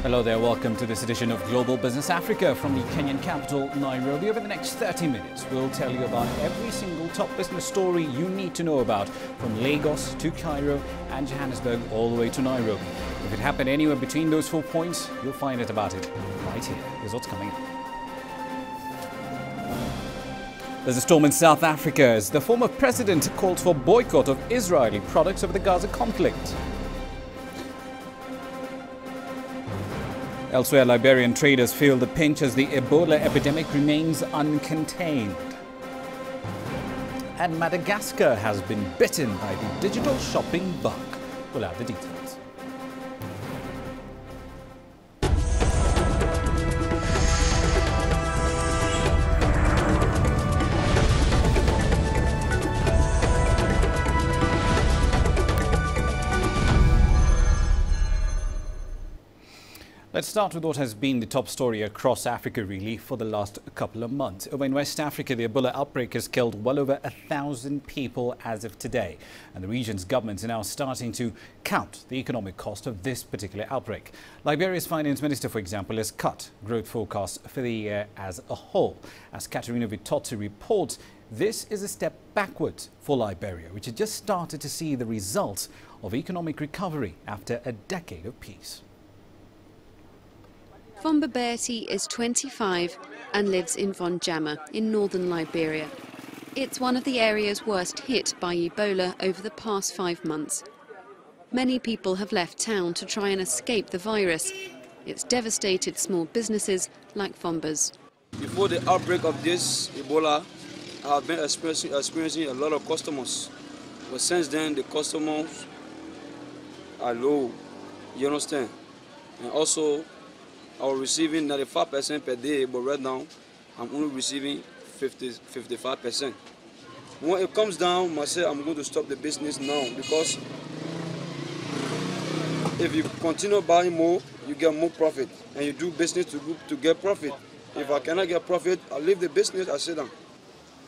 Hello there, welcome to this edition of Global Business Africa from the Kenyan capital, Nairobi. Over the next 30 minutes, we'll tell you about every single top business story you need to know about, from Lagos to Cairo and Johannesburg all the way to Nairobi. If it happened anywhere between those 4 points, you'll find out about it right here. Here's what's coming up. There's a storm in South Africa as the former president called for boycott of Israeli products over the Gaza conflict. Elsewhere, Liberian traders feel the pinch as the Ebola epidemic remains uncontained. And Madagascar has been bitten by the digital shopping bug. We'll have the details. Let's start with what has been the top story across Africa, really, for the last couple of months. Over in West Africa, the Ebola outbreak has killed well over 1,000 people as of today. And the region's governments are now starting to count the economic cost of this particular outbreak. Liberia's finance minister, for example, has cut growth forecasts for the year as a whole. As Katerina Vitozzi reports, this is a step backwards for Liberia, which had just started to see the results of economic recovery after a decade of peace. Fomba is 25 and lives in Vonjama in northern Liberia. It's one of the areas worst hit by Ebola over the past 5 months. Many people have left town to try and escape the virus. It's devastated small businesses like Fomba's. Before the outbreak of this Ebola, I have been experiencing a lot of customers. But since then, the customers are low, you understand? And also, I was receiving 95% per day, but right now I'm only receiving 55%. When it comes down, myself, I'm going to stop the business now, because if you continue buying more, you get more profit, and you do business to get profit. If I cannot get profit, I leave the business, I sit down.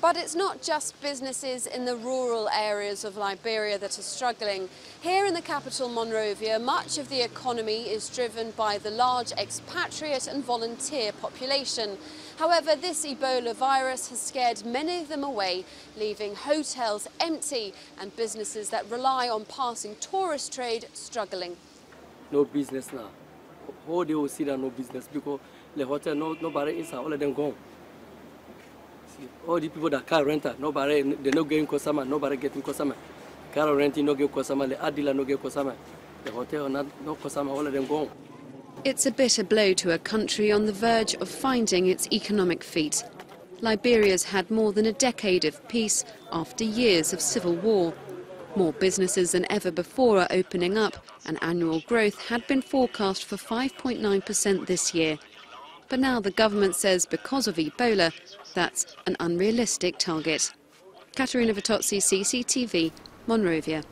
But it's not just businesses in the rural areas of Liberia that are struggling. Here in the capital, Monrovia, much of the economy is driven by the large expatriate and volunteer population. However, this Ebola virus has scared many of them away, leaving hotels empty and businesses that rely on passing tourist trade struggling. No business now. All they will see that no business, because the hotel, nobody is, all of them gone. All the people that car renter, nobody, they're not getting customer, nobody getting customer. Car renting, no get customer, the ad dealer, no get customer. The hotel, no customer, all of them gone. It's a bitter blow to a country on the verge of finding its economic feet. Liberia's had more than a decade of peace after years of civil war. More businesses than ever before are opening up, and annual growth had been forecast for 5.9% this year. But now the government says because of Ebola, that's an unrealistic target. Katerina Vitozzi, CCTV, Monrovia.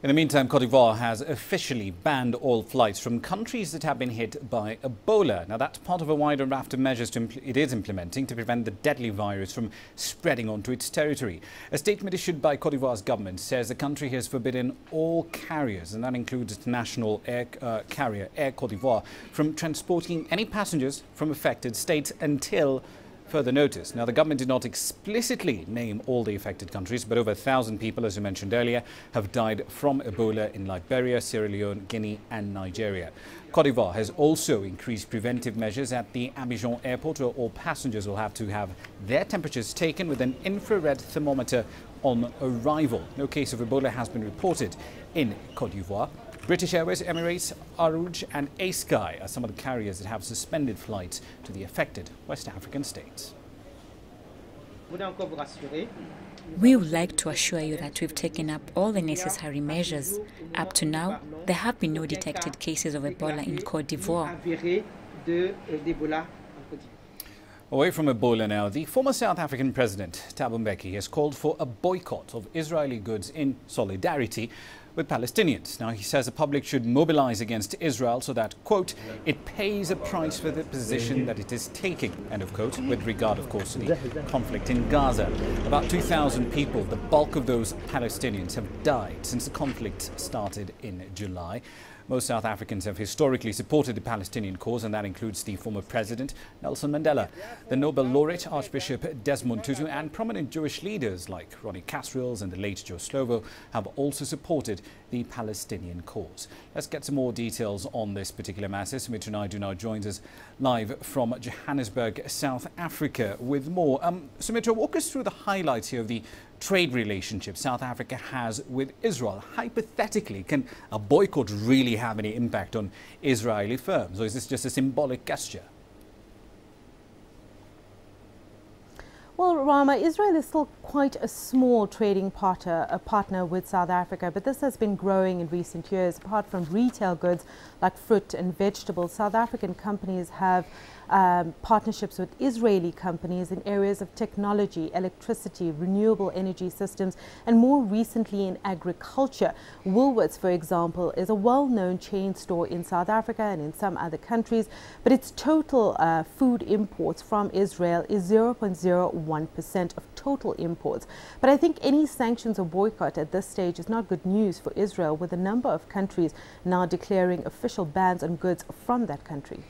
In the meantime, Cote d'Ivoire has officially banned all flights from countries that have been hit by Ebola. Now, that's part of a wider raft of measures it is implementing to prevent the deadly virus from spreading onto its territory. A statement issued by Cote d'Ivoire's government says the country has forbidden all carriers, and that includes its national air carrier, Air Cote d'Ivoire, from transporting any passengers from affected states until further notice. Now, the government did not explicitly name all the affected countries, but over 1,000 people, as you mentioned earlier, have died from Ebola in Liberia, Sierra Leone, Guinea and Nigeria. Cote d'Ivoire has also increased preventive measures at the Abidjan airport, where all passengers will have to have their temperatures taken with an infrared thermometer on arrival. No case of Ebola has been reported in Cote d'Ivoire. British Airways, Emirates, Arouge and A-Sky are some of the carriers that have suspended flights to the affected West African states. We would like to assure you that we've taken up all the necessary measures. Up to now, there have been no detected cases of Ebola in Cote d'Ivoire. Away from Ebola now, the former South African President, Thabo Mbeki, has called for a boycott of Israeli goods in solidarity with Palestinians. Now, he says the public should mobilize against Israel so that, quote, it pays a price for the position that it is taking, end of quote, with regard, of course, to the conflict in Gaza. About 2,000 people, the bulk of those Palestinians, have died since the conflict started in July. Most South Africans have historically supported the Palestinian cause, and that includes the former president, Nelson Mandela, the Nobel laureate, Archbishop Desmond Tutu, and prominent Jewish leaders like Ronnie Kasrils and the late Joe Slovo have also supported the Palestinian cause. Let's get some more details on this particular matter. Sumitra Naidu now joins us live from Johannesburg, South Africa with more. Sumitra, walk us through the highlights here of the trade relationship South Africa has with Israel. Hypothetically, can a boycott really have any impact on Israeli firms, or is this just a symbolic gesture? Well, Rama, Israel is still quite a small trading partner with South Africa, but this has been growing in recent years. Apart from retail goods like fruit and vegetables, South African companies have partnerships with Israeli companies in areas of technology, electricity, renewable energy systems, and more recently in agriculture. Woolworths, for example, is a well-known chain store in South Africa and in some other countries, but its total food imports from Israel is 0.01% of total imports. But I think any sanctions or boycott at this stage is not good news for Israel, with a number of countries now declaring official bans on goods from that country.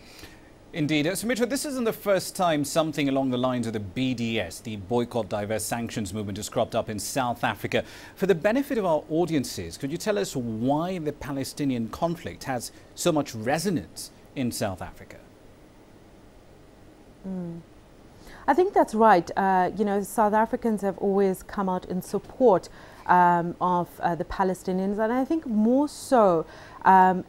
Indeed. Sumitra, this isn't the first time something along the lines of the BDS, the Boycott, Divest, Sanctions movement, has cropped up in South Africa. For the benefit of our audiences, could you tell us why the Palestinian conflict has so much resonance in South Africa? I think that's right. South Africans have always come out in support of the Palestinians, and I think more so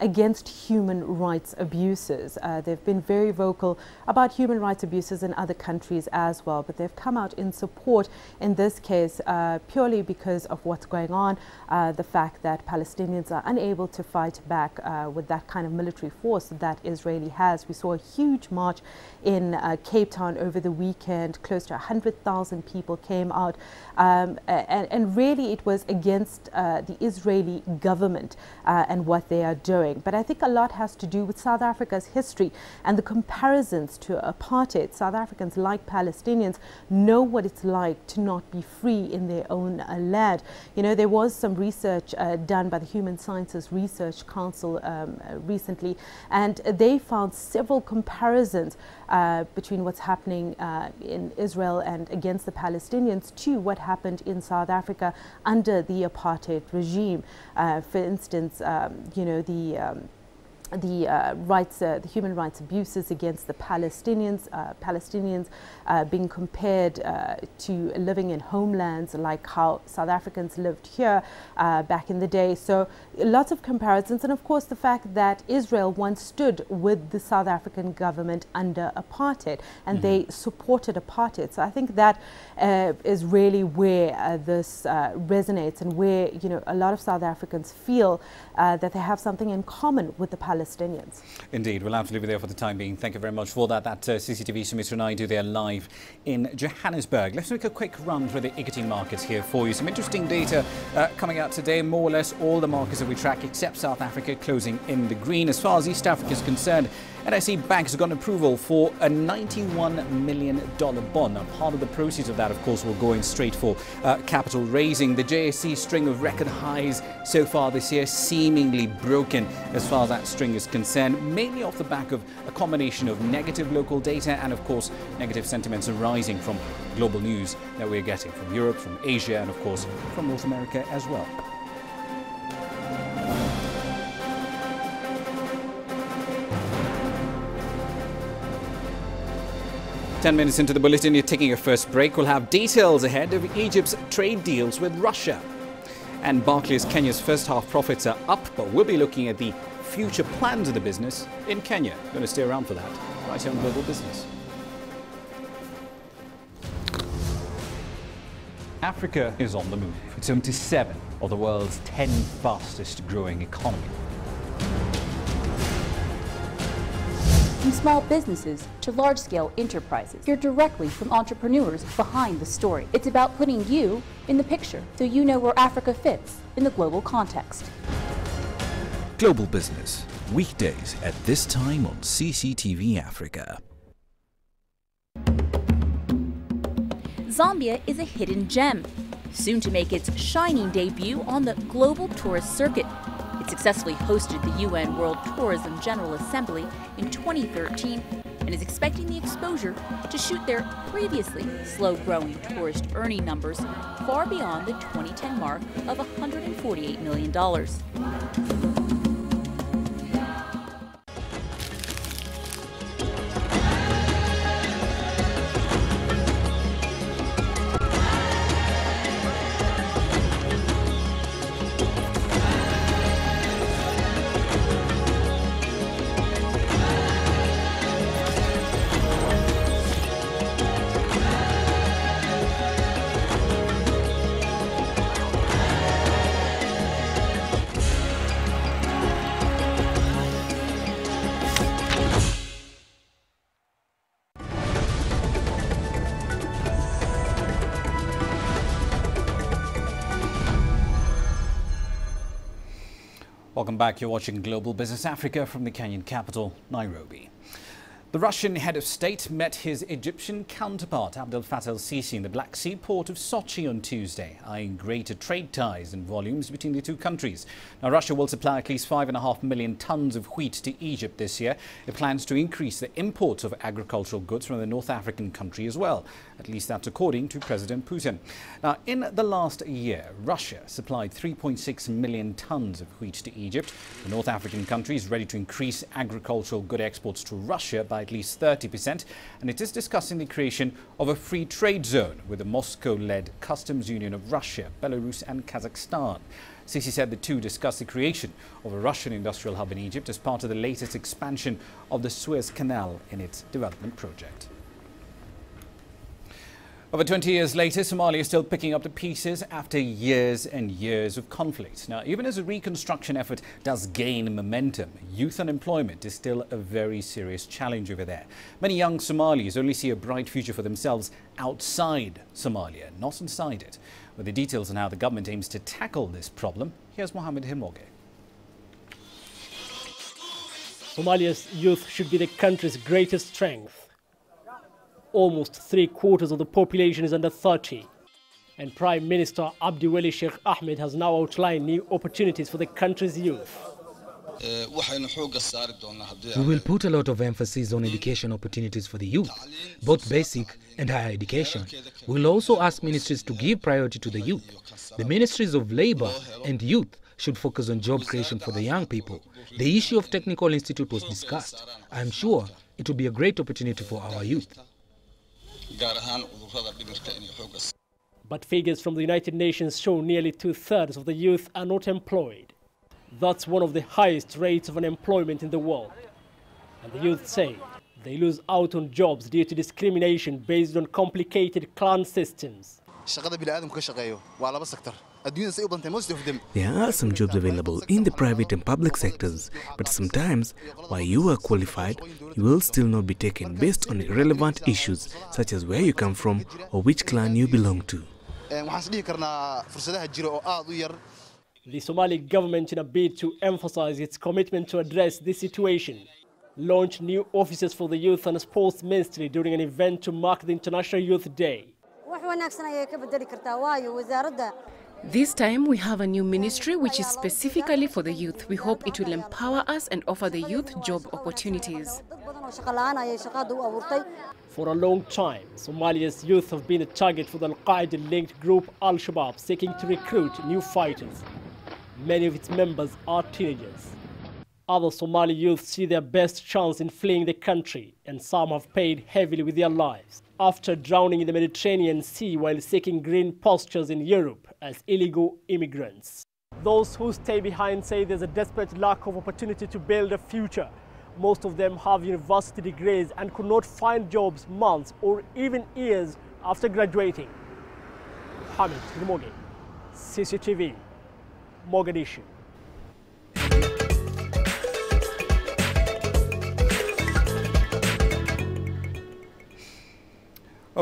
against human rights abuses. They've been very vocal about human rights abuses in other countries as well, but they've come out in support in this case purely because of what's going on, the fact that Palestinians are unable to fight back with that kind of military force that Israeli has. We saw a huge march in Cape Town over the weekend. Close to 100,000 people came out, and really it was against the Israeli government and what they are doing. But I think a lot has to do with South Africa's history and the comparisons to apartheid. South Africans, like Palestinians, know what it's like to not be free in their own land. You know, there was some research done by the Human Sciences Research Council recently, and they found several comparisons between what's happening in Israel and against the Palestinians to what happened in South Africa under the apartheid regime. For instance, the human rights abuses against the Palestinians, being compared to living in homelands like how South Africans lived here back in the day. So lots of comparisons, and of course the fact that Israel once stood with the South African government under apartheid, and they supported apartheid. So I think that is really where this resonates, and where a lot of South Africans feel that they have something in common with the Palestinians. Indeed. We'll have to leave it there for the time being. Thank you very much for that. That CCTV Sumitra Naidu there live in Johannesburg. Let's make a quick run through the equity markets here for you. Some interesting data coming out today. More or less all the markets that we track except South Africa closing in the green. As far as East Africa is concerned, NIC Bank has got approval for a $91 million bond. Now, part of the proceeds of that, of course, will go in straight for capital raising. The JSE string of record highs so far this year seemingly broken as far as that string is concerned, mainly off the back of a combination of negative local data and, of course, negative sentiments arising from global news that we're getting from Europe, from Asia, and, of course, from North America as well. Ten minutes into the bulletin, you're taking your first break. We'll have details ahead of Egypt's trade deals with Russia. And Barclays Kenya's first half profits are up, but we'll be looking at the future plans of the business in Kenya. Going to stay around for that right here on Global Business. Africa is on the move. It's home to 7 of the world's 10 fastest growing economies. From small businesses to large-scale enterprises, hear directly from entrepreneurs behind the story. It's about putting you in the picture so you know where Africa fits in the global context. Global Business, weekdays at this time on CCTV Africa. Zambia is a hidden gem, soon to make its shining debut on the global tourist circuit. It successfully hosted the UN World Tourism General Assembly in 2013 and is expecting the exposure to shoot their previously slow-growing tourist earning numbers far beyond the 2010 mark of $148 million. Welcome back. You're watching Global Business Africa from the Kenyan capital, Nairobi. The Russian head of state met his Egyptian counterpart, Abdel Fattah el-Sisi, in the Black Sea port of Sochi on Tuesday, eyeing greater trade ties and volumes between the two countries. Now, Russia will supply at least 5.5 million tons of wheat to Egypt this year. It plans to increase the imports of agricultural goods from the North African country as well. At least that's according to President Putin. Now, in the last year, Russia supplied 3.6 million tons of wheat to Egypt. The North African country is ready to increase agricultural good exports to Russia by at least 30%, and it is discussing the creation of a free trade zone with the Moscow-led customs union of Russia, Belarus and Kazakhstan. Sisi said the two discussed the creation of a Russian industrial hub in Egypt as part of the latest expansion of the Suez Canal in its development project. Over 20 years later, Somalia is still picking up the pieces after years and years of conflict. Now, even as a reconstruction effort does gain momentum, youth unemployment is still a very serious challenge over there. Many young Somalis only see a bright future for themselves outside Somalia, not inside it. With the details on how the government aims to tackle this problem, here's Mohammed Himoge. Somalia's youth should be the country's greatest strength. Almost 3/4 of the population is under 30. And Prime Minister Abdiweli Sheikh Ahmed has now outlined new opportunities for the country's youth. We will put a lot of emphasis on education opportunities for the youth, both basic and higher education. We will also ask ministries to give priority to the youth. The ministries of labor and youth should focus on job creation for the young people. The issue of technical institute was discussed. I am sure it will be a great opportunity for our youth. But figures from the United Nations show nearly 2/3 of the youth are not employed. That's one of the highest rates of unemployment in the world. And the youth say they lose out on jobs due to discrimination based on complicated clan systems. There are some jobs available in the private and public sectors, but sometimes, while you are qualified, you will still not be taken based on irrelevant issues such as where you come from or which clan you belong to. The Somali government, in a bid to emphasize its commitment to address this situation, launched new offices for the youth and sports ministry during an event to mark the International Youth Day. This time we have a new ministry which is specifically for the youth. We hope it will empower us and offer the youth job opportunities. For a long time, Somalia's youth have been a target for the Al-Qaeda-linked group Al-Shabaab, seeking to recruit new fighters. Many of its members are teenagers. Other Somali youth see their best chance in fleeing the country, and some have paid heavily with their lives after drowning in the Mediterranean Sea while seeking green pastures in Europe as illegal immigrants. Those who stay behind say there's a desperate lack of opportunity to build a future. Most of them have university degrees and could not find jobs months or even years after graduating. Mohammed Himoge, CCTV, Mogadishu.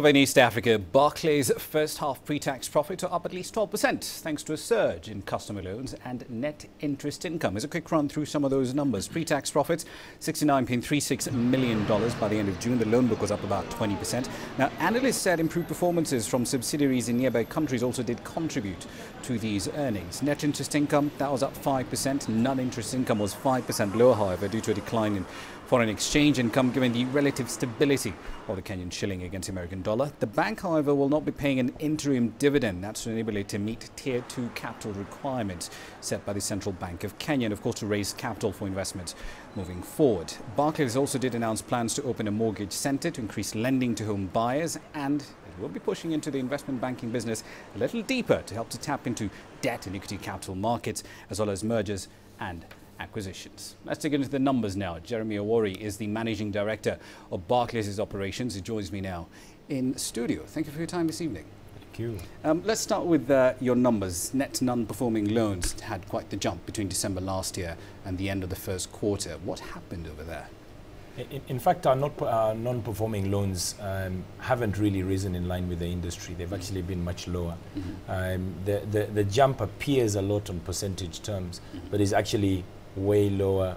Over in East Africa, Barclays' first half pre-tax profits are up at least 12% thanks to a surge in customer loans and net interest income. As a quick run through some of those numbers, pre-tax profits $69.36 million by the end of June. The loan book was up about 20%. Now, analysts said improved performances from subsidiaries in nearby countries also did contribute to these earnings. Net interest income, that was up 5%. Non-interest income was 5% lower, however, due to a decline in foreign exchange income given the relative stability of the Kenyan shilling against the American dollar. The bank, however, will not be paying an interim dividend. That's to enable it to meet Tier 2 capital requirements set by the Central Bank of Kenya and, of course, to raise capital for investments moving forward. Barclays also did announce plans to open a mortgage centre to increase lending to home buyers, and it will be pushing into the investment banking business a little deeper to help to tap into debt and equity capital markets as well as mergers and acquisitions. Let's dig into the numbers now. Jeremy Awori is the Managing Director of Barclays' operations. He joins me now in studio. Thank you for your time this evening. Thank you. Let's start with your numbers. Net non-performing loans had quite the jump between December last year and the end of the first quarter. What happened over there? In fact, our non-performing loans haven't really risen in line with the industry. They've actually been much lower. The jump appears a lot on percentage terms, but is actually way lower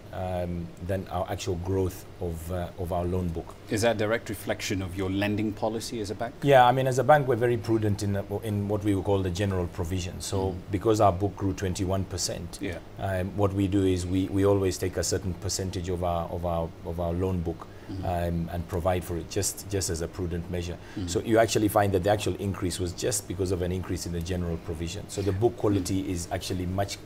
than our actual growth of our loan book. Is that a direct reflection of your lending policy as a bank? Yeah, I mean, as a bank, we're very prudent in what we would call the general provision. So because our book grew 21%, what we do is we always take a certain percentage of our loan book and provide for it just as a prudent measure. So you actually find that the actual increase was just because of an increase in the general provision. So the book quality is actually much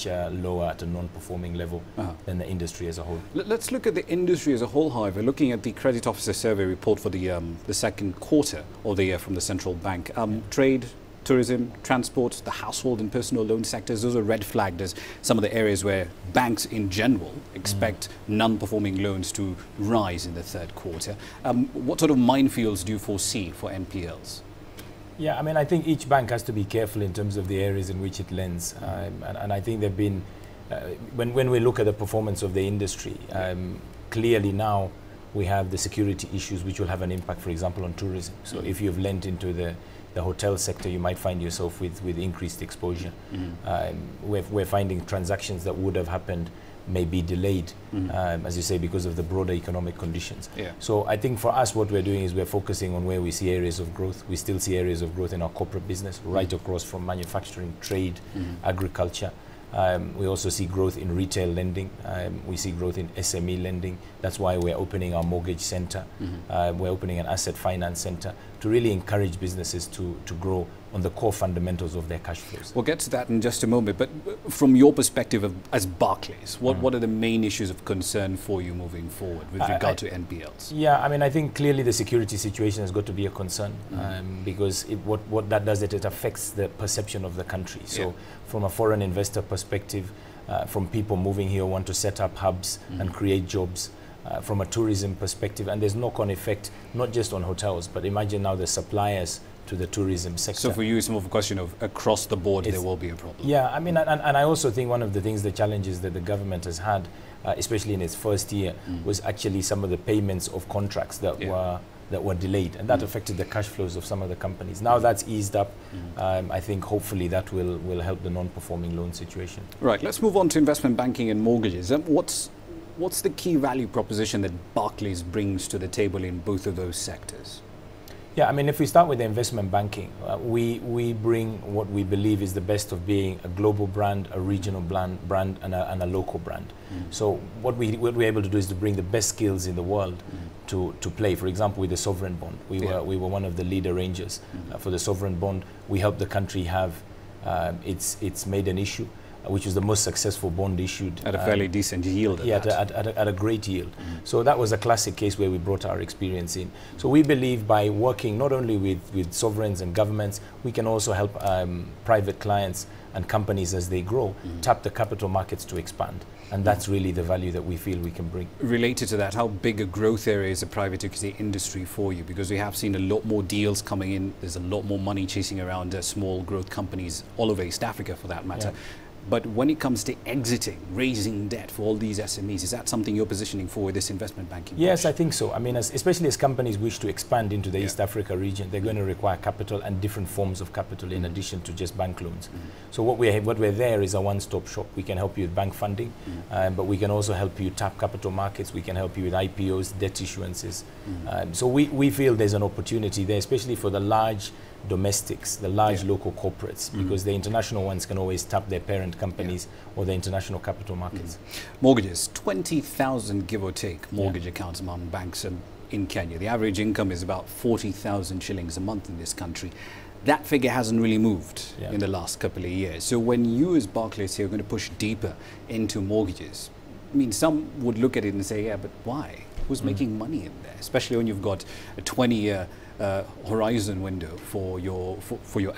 lower at a non-performing level than the industry as a whole. Let's look at the industry as a whole, however, looking at the Credit Officer Survey report for the second quarter of the year from the Central Bank. Trade, tourism, transport, the household and personal loan sectors, those are red flagged as some of the areas where banks in general expect non-performing loans to rise in the third quarter. What sort of minefields do you foresee for NPLs? Yeah, I mean, I think each bank has to be careful in terms of the areas in which it lends. And I think there have been, when we look at the performance of the industry, clearly now we have the security issues which will have an impact, for example, on tourism. So if you've lent into the hotel sector, you might find yourself with increased exposure. We're finding transactions that would have happened may be delayed, as you say, because of the broader economic conditions. So I think for us, what we're doing is we're focusing on where we see areas of growth. We still see areas of growth in our corporate business, right across from manufacturing, trade, agriculture. We also see growth in retail lending. We see growth in SME lending. That's why we're opening our mortgage center. We're opening an asset finance center to really encourage businesses to grow on the core fundamentals of their cash flows. We'll get to that in just a moment, but from your perspective as Barclays, what are the main issues of concern for you moving forward with regard to NPLs? Yeah, I mean, I think clearly the security situation has got to be a concern because what that does, it affects the perception of the country. So from a foreign investor perspective, from people moving here who want to set up hubs and create jobs, from a tourism perspective, and there's knock-on effect, not just on hotels, but imagine now the suppliers to the tourism sector. So for you, it's more of a question of across the board, there will be a problem. Yeah, I mean, and I also think one of the challenges that the government has had, especially in its first year, was actually some of the payments of contracts that were delayed, and that affected the cash flows of some of the companies. Now that's eased up. I think hopefully that will help the non-performing loan situation. Right, let's move on to investment banking and mortgages. What's the key value proposition that Barclays brings to the table in both of those sectors? Yeah, I mean, if we start with the investment banking, we bring what we believe is the best of being a global brand, a regional brand, and a local brand. So what we're able to do is to bring the best skills in the world to play. For example, with the sovereign bond, we were one of the lead arrangers for the sovereign bond. We helped the country have its maiden issue, which was the most successful bond issued. At a fairly decent yield. At a great yield. So that was a classic case where we brought our experience in. So we believe by working not only with sovereigns and governments, we can also help private clients and companies as they grow, tap the capital markets to expand. And that's really the value that we feel we can bring. Related to that, how big a growth area is the private equity industry for you? Because we have seen a lot more deals coming in. There's a lot more money chasing around small growth companies all over East Africa, for that matter. But when it comes to exiting, raising debt for all these SMEs, is that something you're positioning for this investment banking? Yes, I think so. I mean, especially as companies wish to expand into the East Africa region, they're going to require capital and different forms of capital in addition to just bank loans. So what we're there is a one-stop shop. We can help you with bank funding, but we can also help you tap capital markets. We can help you with IPOs, debt issuances. So we feel there's an opportunity there, especially for the large domestics, the large local corporates, because the international ones can always tap their parent companies or the international capital markets. Mortgages, 20,000 give or take mortgage accounts among banks in Kenya. The average income is about 40,000 shillings a month in this country. That figure hasn't really moved in the last couple of years. So when you as Barclays here are going to push deeper into mortgages, I mean, some would look at it and say, yeah, but why? Who's making money in there? Especially when you've got a 20-year horizon window for your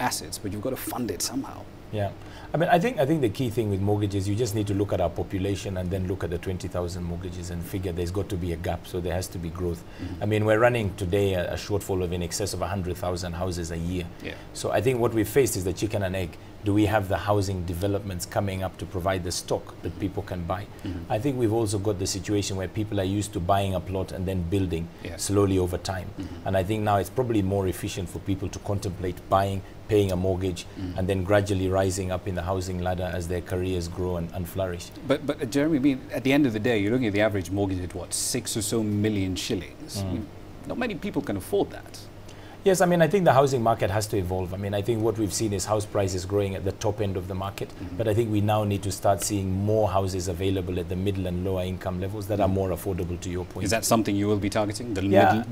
assets, but you've got to fund it somehow. Yeah, I mean, I think the key thing with mortgages, you just need to look at our population and then look at the 20,000 mortgages and figure there's got to be a gap, so there has to be growth. I mean, we're running today a shortfall of in excess of 100,000 houses a year. So I think what we faced is the chicken and egg. Do we have the housing developments coming up to provide the stock that people can buy? I think we've also got the situation where people are used to buying a plot and then building slowly over time. And I think now it's probably more efficient for people to contemplate buying, paying a mortgage, and then gradually rising up in the housing ladder as their careers grow and flourish. But Jeremy, I mean, at the end of the day, you're looking at the average mortgage at what, 6 or so million shillings? I mean, not many people can afford that. Yes, I mean, I think the housing market has to evolve. I mean, I think what we've seen is house prices growing at the top end of the market, but I think we now need to start seeing more houses available at the middle and lower income levels that are more affordable, to your point. Is that something you will be targeting, the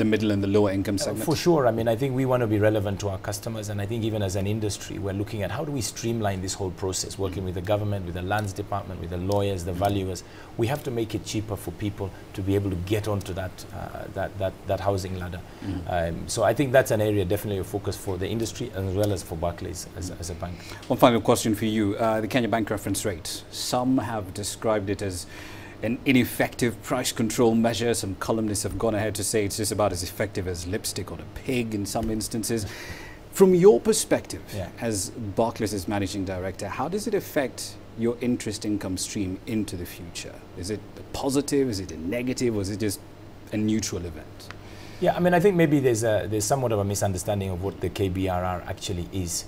middle and the lower income segment? For sure. I mean, I think we want to be relevant to our customers, and I think even as an industry, we're looking at how do we streamline this whole process, working with the government, with the lands department, with the lawyers, the valuers. We have to make it cheaper for people to be able to get onto that housing ladder. So I think that's an area definitely a focus for the industry as well as for Barclays as a bank. One final question for you. The Kenya Bank reference rate. Some have described it as an ineffective price control measure. Some columnists have gone ahead to say it's just about as effective as lipstick on a pig in some instances. From your perspective as Barclays' managing director, how does it affect your interest income stream into the future? Is it a positive? Is it a negative? Or is it just a neutral event? Yeah, I mean, I think maybe there's somewhat of a misunderstanding of what the KBRR actually is,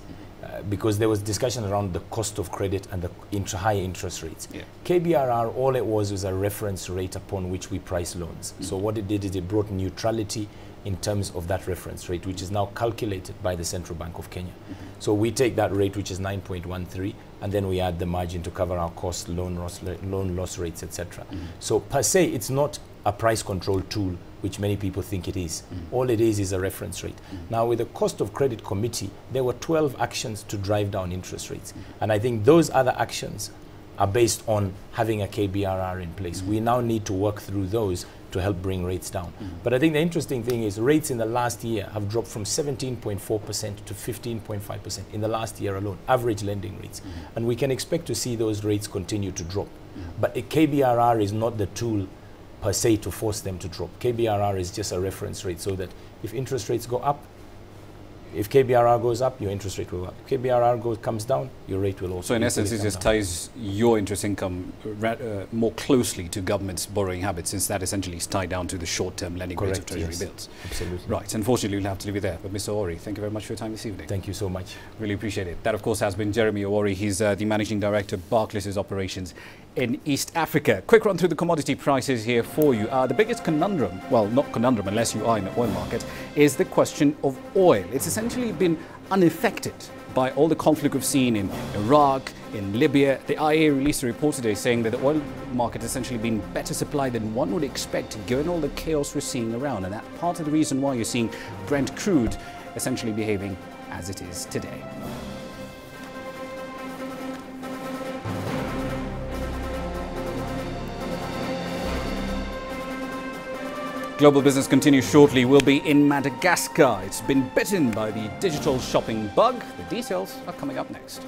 because there was discussion around the cost of credit and the high interest rates. KBRR, all it was a reference rate upon which we price loans. So what it did is it brought neutrality in terms of that reference rate, which is now calculated by the Central Bank of Kenya. So we take that rate, which is 9.13, and then we add the margin to cover our costs, loan loss rates, etc. So per se, it's not a price control tool, which many people think it is. All it is a reference rate. Now, with the Cost of Credit Committee, there were 12 actions to drive down interest rates. And I think those other actions are based on having a KBRR in place. We now need to work through those to help bring rates down. But I think the interesting thing is rates in the last year have dropped from 17.4% to 15.5% in the last year alone, average lending rates. And we can expect to see those rates continue to drop. But a KBRR is not the tool per se to force them to drop. KBRR is just a reference rate, so that if interest rates go up, if KBRR goes up, your interest rate will go up. If KBRR comes down, your rate will also. So in essence, it just ties your interest income more closely to government's borrowing habits, since that essentially is tied down to the short-term lending rates of Treasury bills. Absolutely. Right. Unfortunately, we'll have to leave it there. But Mr. Owori, thank you very much for your time this evening. Thank you so much. Really appreciate it. That, of course, has been Jeremy Owori. He's the Managing Director of Barclays' operations in East Africa. Quick run through the commodity prices here for you. The biggest conundrum, well, not conundrum unless you are in the oil market, is the question of oil. It's essentially been unaffected by all the conflict we've seen in Iraq, in Libya. The IEA released a report today saying that the oil market has essentially been better supplied than one would expect, given all the chaos we're seeing around. And that's part of the reason why you're seeing Brent crude essentially behaving as it is today. Global Business continues shortly. We'll be in Madagascar. It's been bitten by the digital shopping bug. The details are coming up next.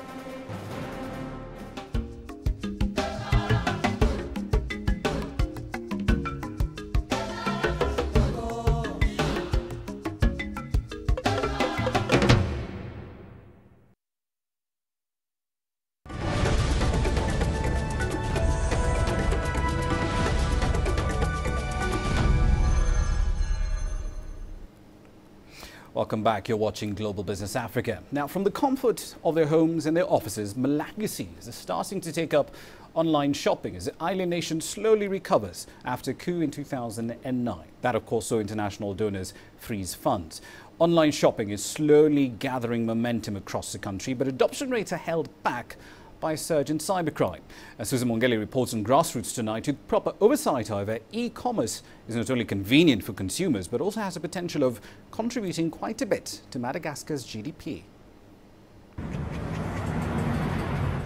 Welcome back. You're watching Global Business Africa. Now, from the comfort of their homes and their offices, Malagasies are starting to take up online shopping as the island nation slowly recovers after a coup in 2009. That, of course, saw international donors freeze funds. Online shopping is slowly gathering momentum across the country, but adoption rates are held back by a surge in cybercrime. As Susan Mongeli reports on Grassroots tonight, with proper oversight, however, e-commerce is not only convenient for consumers, but also has the potential of contributing quite a bit to Madagascar's GDP.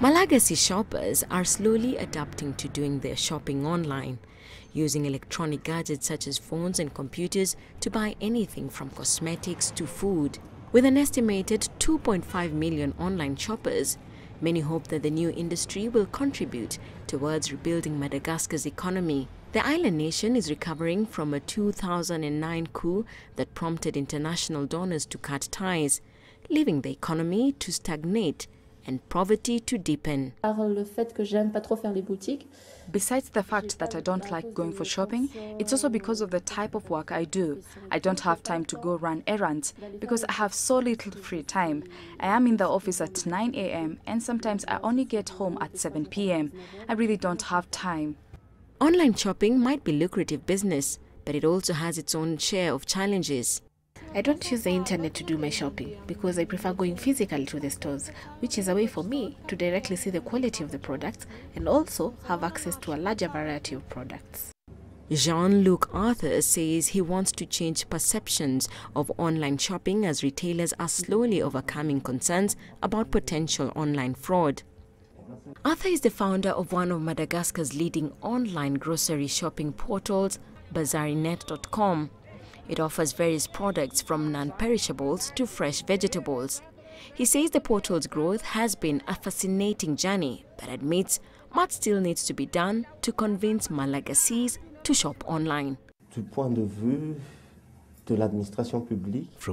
Malagasy shoppers are slowly adapting to doing their shopping online, using electronic gadgets such as phones and computers to buy anything from cosmetics to food. With an estimated 2.5 million online shoppers, many hope that the new industry will contribute towards rebuilding Madagascar's economy. The island nation is recovering from a 2009 coup that prompted international donors to cut ties, leaving the economy to stagnate and poverty to deepen. Besides the fact that I don't like going for shopping, it's also because of the type of work I do. I don't have time to go run errands because I have so little free time. I am in the office at 9 a.m. and sometimes I only get home at 7 p.m. I really don't have time. Online shopping might be lucrative business, but it also has its own share of challenges. I don't use the internet to do my shopping because I prefer going physically to the stores, which is a way for me to directly see the quality of the products and also have access to a larger variety of products. Jean-Luc Arthur says he wants to change perceptions of online shopping as retailers are slowly overcoming concerns about potential online fraud. Arthur is the founder of one of Madagascar's leading online grocery shopping portals, Bazaarinet.com. It offers various products from non-perishables to fresh vegetables. He says the portal's growth has been a fascinating journey, but admits much still needs to be done to convince Malagasys to shop online. From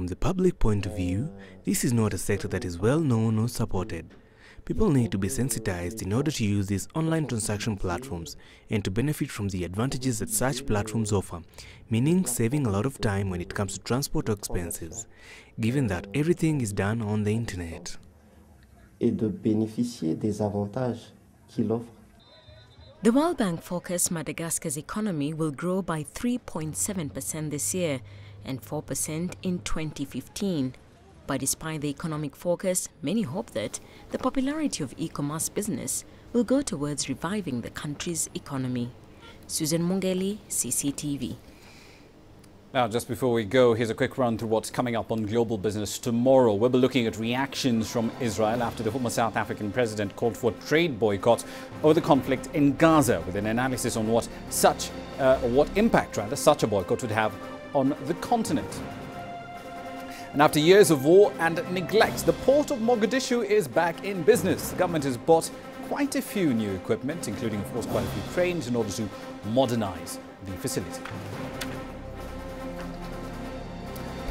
the public point of view, this is not a sector that is well known or supported. People need to be sensitized in order to use these online transaction platforms and to benefit from the advantages that such platforms offer, meaning saving a lot of time when it comes to transport expenses, given that everything is done on the internet. The World Bank forecasts Madagascar's economy will grow by 3.7% this year and 4% in 2015. But despite the economic forecast, many hope that the popularity of e-commerce business will go towards reviving the country's economy. Susan Mongeli, CCTV. Now, just before we go, here's a quick run through what's coming up on Global Business tomorrow. We'll be looking at reactions from Israel after the former South African president called for a trade boycott over the conflict in Gaza, with an analysis on what impact such a boycott would have on the continent. And after years of war and neglect, the port of Mogadishu is back in business. The government has bought quite a few new equipment, including, of course, quite a few cranes, in order to modernize the facility.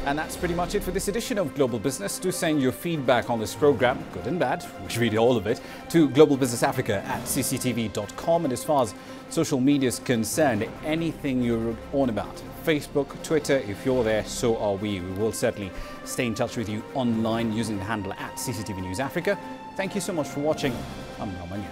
And that's pretty much it for this edition of Global Business. Do send your feedback on this program, good and bad, we should read all of it, to globalbusinessafrica@cctv.com. And as far as social media is concerned, anything you're on about, Facebook, Twitter, if you're there, so are we. We will certainly stay in touch with you online using the handle @CCTV News Africa. Thank you so much for watching. I'm Ramanya.